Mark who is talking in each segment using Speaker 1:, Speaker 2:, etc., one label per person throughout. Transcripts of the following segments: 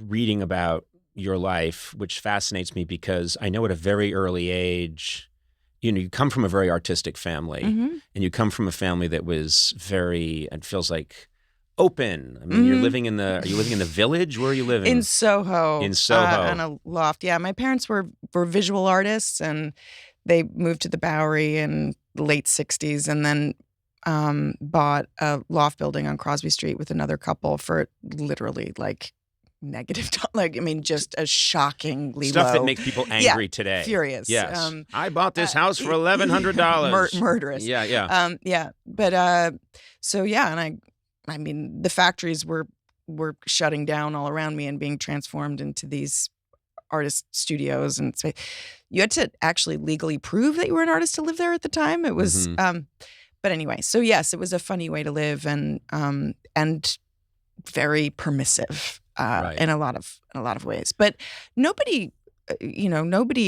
Speaker 1: reading about your life, which fascinates me because I know at a very early age, you come from a very artistic family, and you come from a family that was very, it feels like, open. I mean, are you living in the village? Where are you living?
Speaker 2: In Soho.
Speaker 1: In Soho.
Speaker 2: On a loft. Yeah, my parents were visual artists, and they moved to the Bowery in the late 60s and then bought a loft building on Crosby Street with another couple for literally like negative, just a shockingly
Speaker 1: stuff
Speaker 2: low.
Speaker 1: that makes people angry today.
Speaker 2: Furious.
Speaker 1: Yes. I bought this house for $1,100.
Speaker 2: Murderous.
Speaker 1: Yeah.
Speaker 2: But so yeah, and I mean, the factories were shutting down all around me and being transformed into these artist studios, and you had to actually legally prove that you were an artist to live there at the time. It was, but anyway, so yes, it was a funny way to live, and very permissive in a lot of ways. But nobody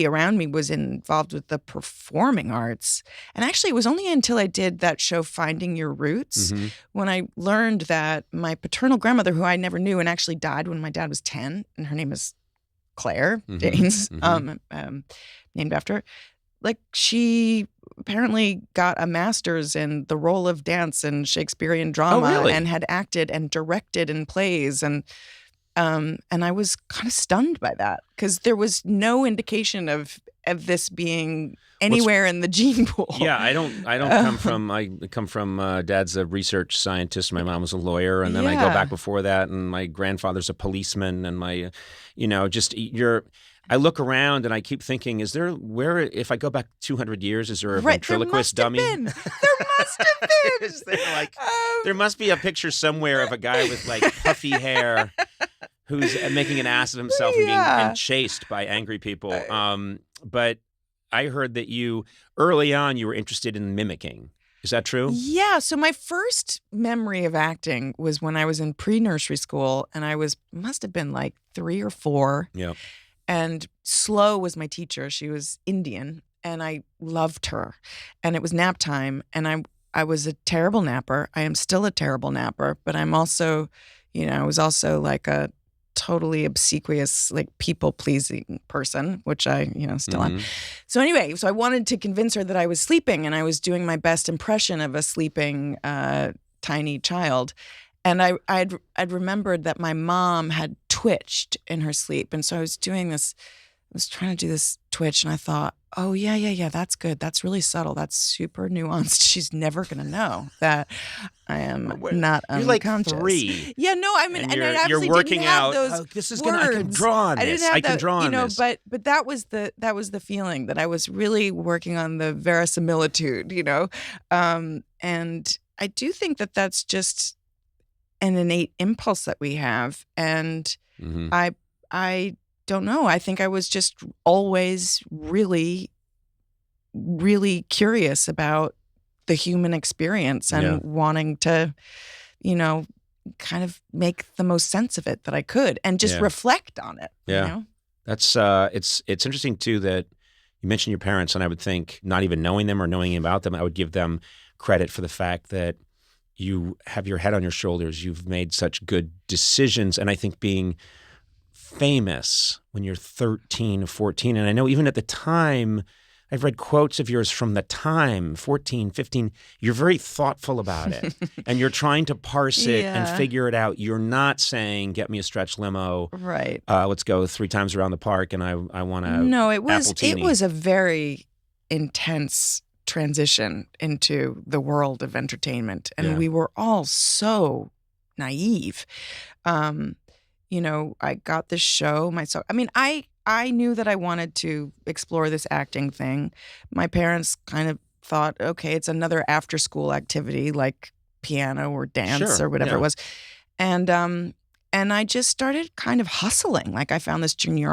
Speaker 2: around me was involved with the performing arts. And actually, it was only until I did that show, Finding Your Roots, when I learned that my paternal grandmother, who I never knew and actually died when my dad was 10, and her name is Claire Danes, named after her. Like, she apparently got a master's in the role of dance and Shakespearean drama, and had acted and directed in plays, and I was kind of stunned by that because there was no indication of this being anywhere in the gene pool.
Speaker 1: Yeah, I come from Dad's a research scientist. My mom was a lawyer, and then I go back before that, and my grandfather's a policeman, and my, I lock around and I keep thinking, if I go back 200 years, is there a ventriloquist dummy?
Speaker 2: There must have been.
Speaker 1: Is there there must be a picture somewhere of a guy with like puffy hair who's making an ass of himself and chased by angry people. But I heard that early on, you were interested in mimicking. Is that true?
Speaker 2: Yeah. So my first memory of acting was when I was in pre-nursery school, and I must have been like 3 or 4.
Speaker 1: Yeah.
Speaker 2: And Slow was my teacher. She was Indian, and I loved her. And it was nap time, and I was a terrible napper. I am still a terrible napper, but I'm also, I was also like a totally obsequious, like people-pleasing person, which I, still am. So anyway, I wanted to convince her that I was sleeping, and I was doing my best impression of a sleeping tiny child. And I'd remembered that my mom had twitched in her sleep. And so I was trying to do this twitch, and I thought, oh, yeah, that's good. That's really subtle. That's super nuanced. She's never going to know that I am not unconscious.
Speaker 1: You're like 3.
Speaker 2: Yeah, no, I mean, and I
Speaker 1: you're
Speaker 2: absolutely
Speaker 1: working
Speaker 2: didn't have
Speaker 1: out.
Speaker 2: those
Speaker 1: This is
Speaker 2: words.
Speaker 1: I can draw on this. I can draw on this.
Speaker 2: But that was the feeling that I was really working on the verisimilitude, and I do think that that's just an innate impulse that we have. And I don't know. I think I was just always really, really curious about the human experience and wanting to, kind of make the most sense of it that I could and just reflect on it.
Speaker 1: Yeah. That's it's interesting too that you mentioned your parents, and I would think, not even knowing them or knowing about them, I would give them credit for the fact that you have your head on your shoulders. You've made such good decisions. And I think being famous when you're 13, 14, and I know even at the time, I've read quotes of yours from the time, 14, 15, you're very thoughtful about it. And you're trying to parse it and figure it out. You're not saying, get me a stretch limo.
Speaker 2: Right.
Speaker 1: Let's go 3 times around the park, and I want to
Speaker 2: it was a very intense transition into the world of entertainment, and we were all so naive. I got this show myself. I mean, I knew that I wanted to explore this acting thing. My parents kind of thought, okay, it's another after-school activity like piano or dance or whatever it was, and I just started kind of hustling. Like, I found this junior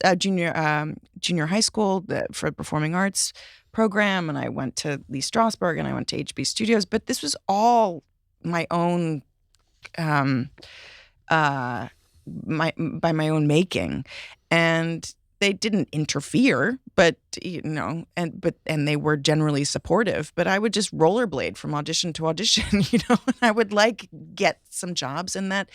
Speaker 2: high school for performing arts program, and I went to Lee Strasberg, and I went to HB Studios, but this was all my own, by my own making, and they didn't interfere, but and they were generally supportive. But I would just rollerblade from audition to audition, and I would get some jobs, and that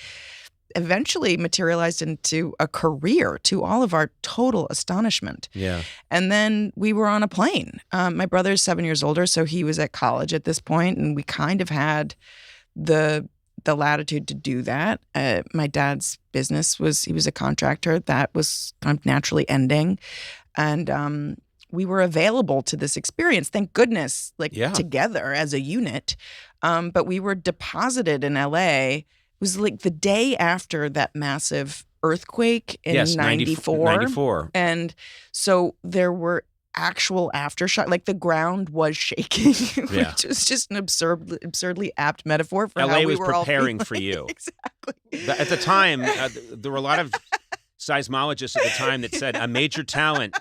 Speaker 2: eventually materialized into a career, to all of our total astonishment.
Speaker 1: Yeah.
Speaker 2: And then we were on a plane. My brother's 7 years older, so he was at college at this point, and we kind of had the latitude to do that. My dad's business he was a contractor. That was kind of naturally ending. And we were available to this experience, thank goodness, together as a unit. But we were deposited in LA. It was like the day after that massive earthquake in 94.
Speaker 1: 94.
Speaker 2: And so there were actual aftershock, like the ground was shaking, which was just an absurdly apt metaphor for
Speaker 1: LA
Speaker 2: how we
Speaker 1: was
Speaker 2: were all
Speaker 1: preparing
Speaker 2: feeling.
Speaker 1: for you.
Speaker 2: Exactly.
Speaker 1: At the time, there were a lot of seismologists at the time that said a major talent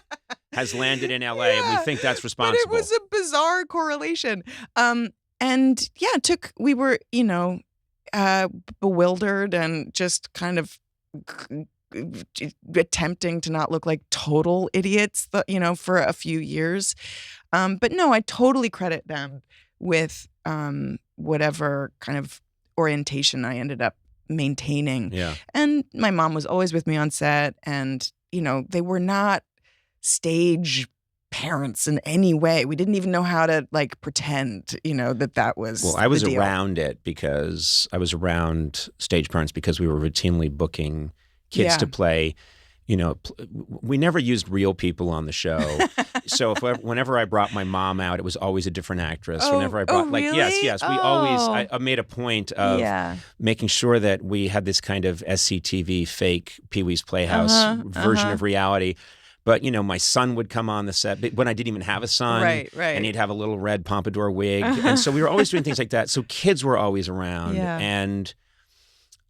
Speaker 1: has landed in LA, and we think that's responsible.
Speaker 2: But it was a bizarre correlation. We were, bewildered and just kind of attempting to not look like total idiots, for a few years. But no, I totally credit them with whatever kind of orientation I ended up maintaining.
Speaker 1: Yeah.
Speaker 2: And my mom was always with me on set, and, they were not stage parents in any way. We didn't even know how to pretend, that was
Speaker 1: Well, I was
Speaker 2: the deal.
Speaker 1: around it because I was around stage parents because we were routinely booking kids to play. We never used real people on the show. So whenever I brought my mom out, it was always a different actress. Whenever I brought
Speaker 2: really?
Speaker 1: yes, we always I made a point of making sure that we had this kind of SCTV fake Pee-wee's Playhouse version of reality. But, my son would come on the set when I didn't even have a son.
Speaker 2: Right.
Speaker 1: And he'd have a little red pompadour wig. And so we were always doing things like that. So kids were always around.
Speaker 2: Yeah.
Speaker 1: And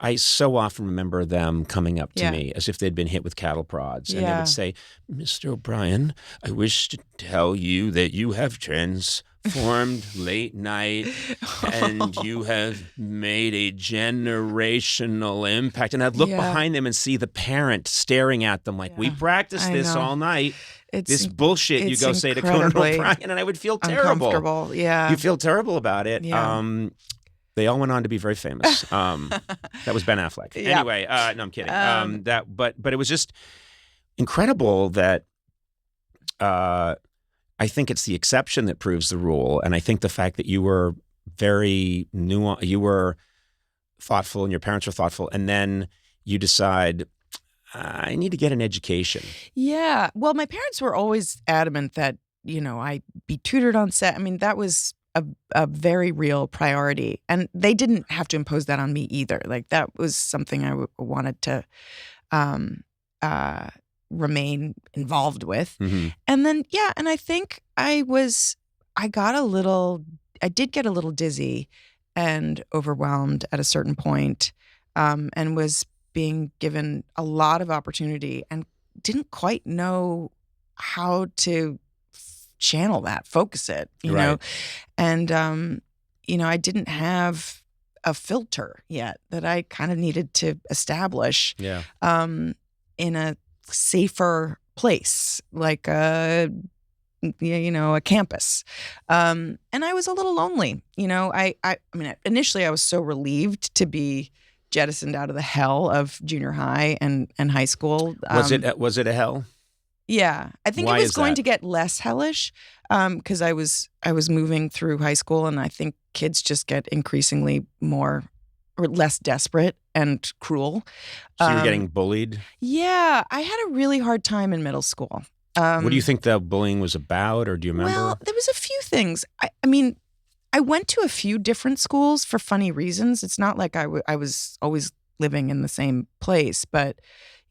Speaker 1: I so often remember them coming up to me as if they'd been hit with cattle prods. And they would say, Mr. O'Brien, I wish to tell you that you have transformed late night and you have made a generational impact. And I'd look behind them and see the parent staring at them like, we practiced this all night. This bullshit you go say to Conan O'Brien. And I would feel terrible.
Speaker 2: Uncomfortable, yeah.
Speaker 1: You feel terrible about it.
Speaker 2: Yeah.
Speaker 1: They all went on to be very famous. That was Ben Affleck.
Speaker 2: Yeah.
Speaker 1: Anyway, no, I'm kidding. But it was just incredible that I think it's the exception that proves the rule, and I think the fact that you were very nuanced, you were thoughtful, and your parents were thoughtful, and then you decide, I need to get an education.
Speaker 2: Yeah. Well, my parents were always adamant that I be tutored on set. I mean, that was a very real priority. And they didn't have to impose that on me either. Like, that was something I wanted to remain involved with.
Speaker 1: Mm-hmm.
Speaker 2: And then, and I think I did get a little dizzy and overwhelmed at a certain point, and was being given a lot of opportunity and didn't quite know how to channel that, focus it, you know? And, I didn't have a filter yet that I kind of needed to establish in a safer place, like a campus. And I was a little lonely, I mean, initially I was so relieved to be jettisoned out of the hell of junior high and high school.
Speaker 1: Was it a hell?
Speaker 2: Yeah, I think
Speaker 1: Why
Speaker 2: it was
Speaker 1: is
Speaker 2: going
Speaker 1: that?
Speaker 2: to get less hellish because I was moving through high school, and I think kids just get increasingly more or less desperate and cruel.
Speaker 1: So you were getting bullied?
Speaker 2: Yeah, I had a really hard time in middle school.
Speaker 1: What do you think the bullying was about, or do you remember?
Speaker 2: Well, there was a few things. I mean, I went to a few different schools for funny reasons. It's not like I was always living in the same place, but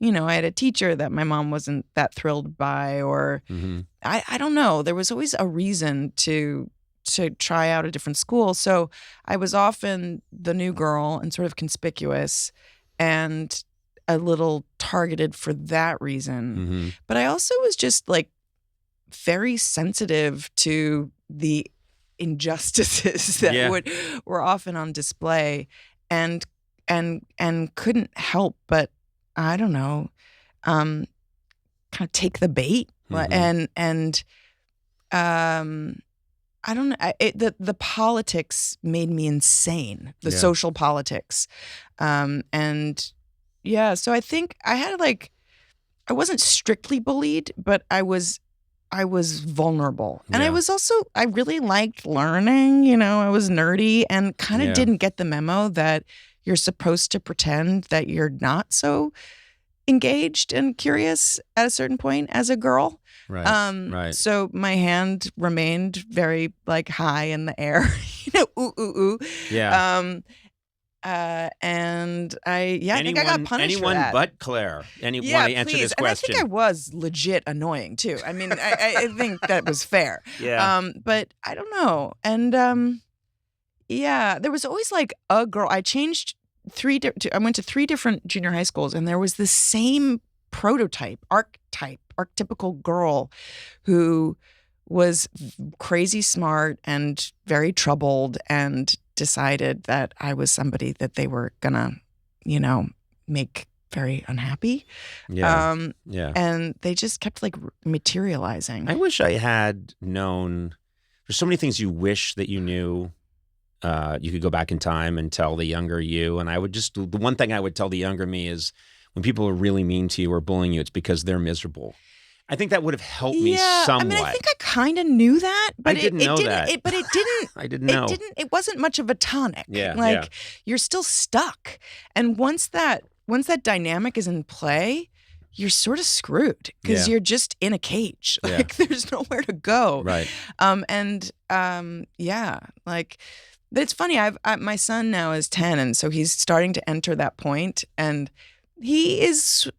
Speaker 2: I had a teacher that my mom wasn't that thrilled by, or I don't know. There was always a reason to try out a different school. So I was often the new girl and sort of conspicuous and a little targeted for that reason. But I also was just very sensitive to the injustices that were often on display, and couldn't help but, I don't know, kind of take the bait, and I don't know. The politics made me insane. The social politics, and Yeah. So I think I had I wasn't strictly bullied, but I was vulnerable. And I really liked learning, I was nerdy and kind of didn't get the memo that you're supposed to pretend that you're not so engaged and curious at a certain point as a girl.
Speaker 1: Right. Right.
Speaker 2: So my hand remained very high in the air, ooh, ooh, ooh.
Speaker 1: Yeah.
Speaker 2: And I think I got punished for that.
Speaker 1: Anyone but Claire. Want to answer this question?
Speaker 2: And I think I was legit annoying too. I mean, I think that was fair.
Speaker 1: Yeah.
Speaker 2: But I don't know. And there was always a girl. I changed I went to 3 different junior high schools, and there was the same archetypical girl who was crazy smart and very troubled and decided that I was somebody that they were gonna, make very unhappy.
Speaker 1: Yeah.
Speaker 2: And they just kept materializing.
Speaker 1: I wish I had known. There's so many things you wish that you knew. You could go back in time and tell the younger you. And the one thing I would tell the younger me is when people are really mean to you or bullying you, it's because they're miserable. I think that would have helped me somewhat.
Speaker 2: I mean, I think I kind of knew that, but
Speaker 1: I didn't know that.
Speaker 2: But it didn't.
Speaker 1: I didn't know.
Speaker 2: It wasn't much of a tonic.
Speaker 1: Yeah.
Speaker 2: You're still stuck, and once that dynamic is in play, you're sort of screwed because you're just in a cage. There's nowhere to go.
Speaker 1: Right.
Speaker 2: But it's funny. My son now is 10, and so he's starting to enter that point, and he's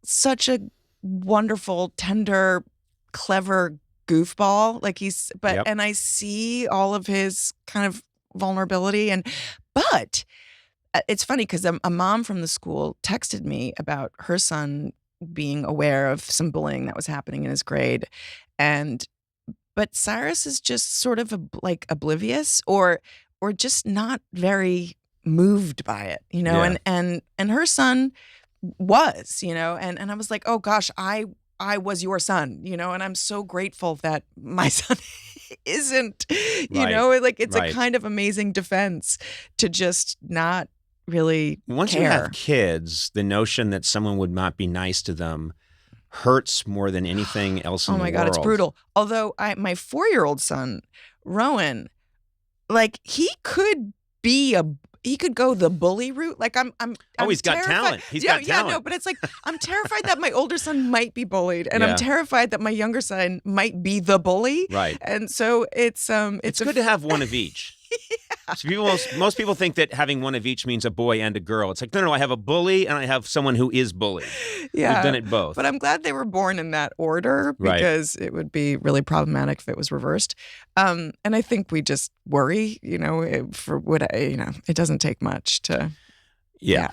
Speaker 2: such a wonderful, tender, clever goofball. And I see all of his kind of vulnerability, but it's funny because a mom from the school texted me about her son being aware of some bullying that was happening in his grade, but Cyrus is just sort of oblivious or just not very moved by it, and her son was, and I was like, oh gosh, I was your son, and I'm so grateful that my son isn't, it's a kind of amazing defense to just not really
Speaker 1: Once
Speaker 2: care.
Speaker 1: You have kids, the notion that someone would not be nice to them hurts more than anything else in the world.
Speaker 2: Oh my God, it's brutal. Although my 4-year-old son, Rowan, he could go the bully route.
Speaker 1: He's got talent. He's got talent.
Speaker 2: Yeah, no, but it's I'm terrified that my older son might be bullied, and I'm terrified that my younger son might be the bully.
Speaker 1: Right.
Speaker 2: And so it's
Speaker 1: good to have one of each. So most people think that having one of each means a boy and a girl. It's no, I have a bully and I have someone who is bullied.
Speaker 2: Yeah.
Speaker 1: We've done it both.
Speaker 2: But I'm glad they were born in that order because it would be really problematic if it was reversed. And I think we just worry, it doesn't take much to.
Speaker 1: Yeah.